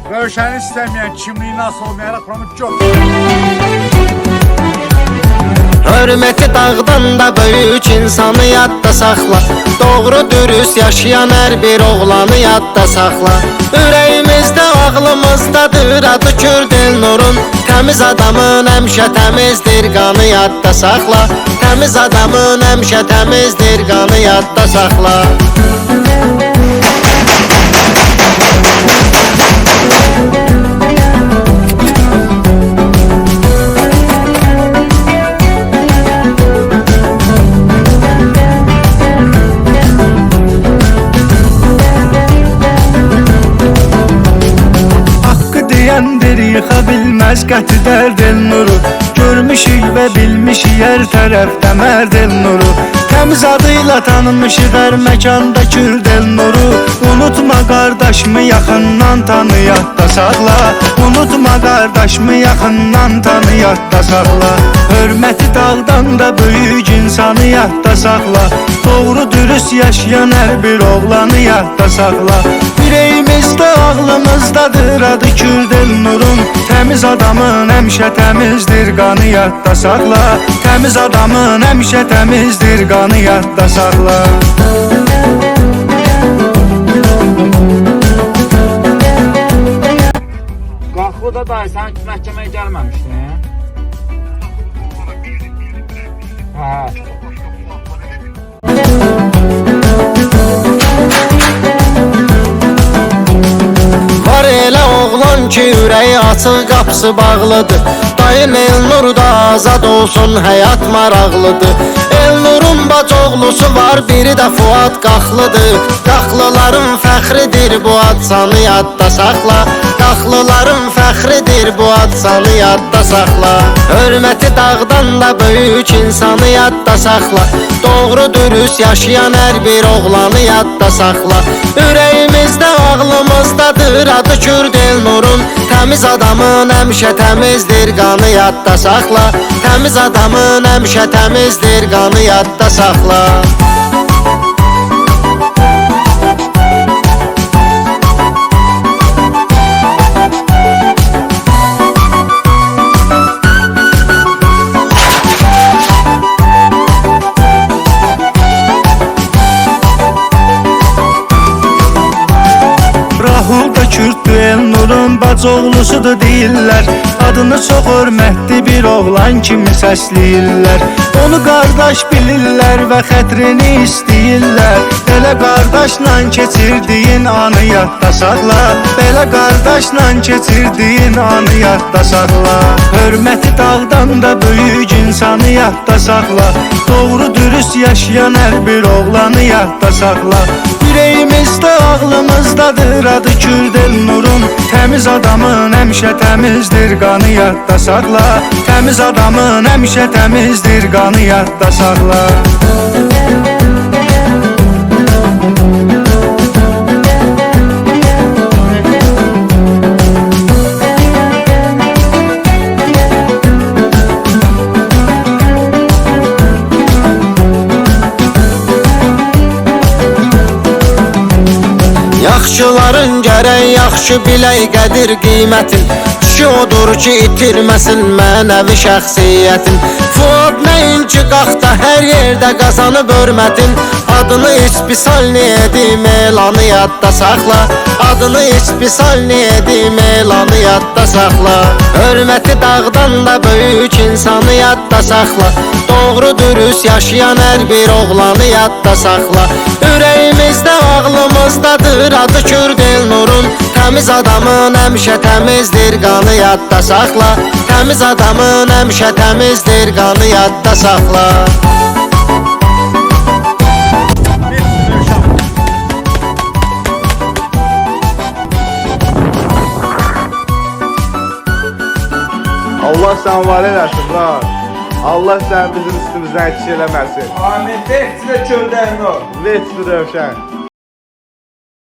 Rövşəni istəməyən kimliyi nasıl olmayaraq bunu çox. Hörməti dağdan da böyük insanı yadda saxla. Doğru dürüst yaşayan hər bir oğlanı yadda saxla. Ürəyimizdə, ağlımızdadır adı Kürd Elnurun. Təmiz adamın həmişə təmizdir, qanı yadda saxla. Təmiz adamın həmişə təmizdir, qanı yadda saxla. Yıxa bilməz qəti dərd Elnuru. Görmüşük və bilmişik hər tərəfdə mərd Elnuru. Təmiz adıyla tanınmışıq hər məkanda Kürd Elnuru. Unutma qardaşımı yaxından tanı, yadda saxla. Unutma qardaşımı yaxından tanı, yadda saxla. Hörməti dağdan da böyük insanı yadda saxla. Doğru dürüst yaşayan hər bir oğlanı yadda saxla. Ürəyimizdə, ağlımızdadır adı Kürd Elnurun. Təmiz adamın həmişə təmizdir, qanı yadda saxla. Təmiz adamın həmişə təmizdir, qanı yadda saxla. Qaxlıda dayı, sən məhkəməyə gəlməmişdin? Var elə oğlan ki, ürəyi açıq, qapısı bağlıdır. Dayın Elnur da azad olsun, həyat maraqlıdır. Elnurun bacoğlusu var, biri də Fuad Qaxlıdır. Qaxlıların fəxridir, bu ad sanı yadda saxla. Qaxlıların fəxridir, bu ad sanı yadda saxla. Hörməti dağdan da böyük insanı yadda saxla. Doğru dürüst yaşayan hər bir oğlanı yadda saxla. Ürəyimizdə, ağlımızdadır adı Kürd Elnurun. Təmiz adamın həmişə təmizdir, qanı yadda saxla. Təmiz adamın həmişə təmizdir, qanı yadda saxla. Rahul da Kürddür, Elnurun bacoğlusudur deyirlər. Adını çox hörmətli bir oğlan kimi səsləyirlər. Onu qardaş bilirlər və xətrini istəyirlər. Belə qardaşla keçirdiyin anı yadda saxla. Belə qardaşla keçirdiyin anı yadda saxla. Hörməti dağdan da böyük insanı yadda saxla. Doğru dürüst yaşayan hər bir oğlanı yadda saxla. Ürəyimizdə, ağlımızdadır adı Kürd Elnurun. Təmiz adamın həmişə təmizdir, qanı yadda saxla. Təmiz adamın həmişə təmizdir, qanı yadda saxla. Yaxşıların gərək yaxşı bilək qədir qiymətin. Kişi odur ki, itirməsin mənəvi şəxsiyyətin. Fuad nəinki qaxda hər yerdə qazanıb hörmətin. Adını ispisal edim, elanı yadda saxla. Adını ispisal edim, elanı yadda saxla. Hörməti dağdan da böyük insanı yadda saxla. Doğru dürüst yaşayan hər bir oğlanı yadda saxla. Ürəyimizdə, ağlımızdadır adı Kürd Elnurun. Təmiz adamın həmişə təmizdir, qanı yadda saxla. Təmiz adamın həmişə təmizdir, qanı yadda saxla. Allah sən var eləsin, var. Allah sən bizim üstümüzdən eksik eləməsin. Amin. Veç sizə Kürd Elnur. Veç Rövşən.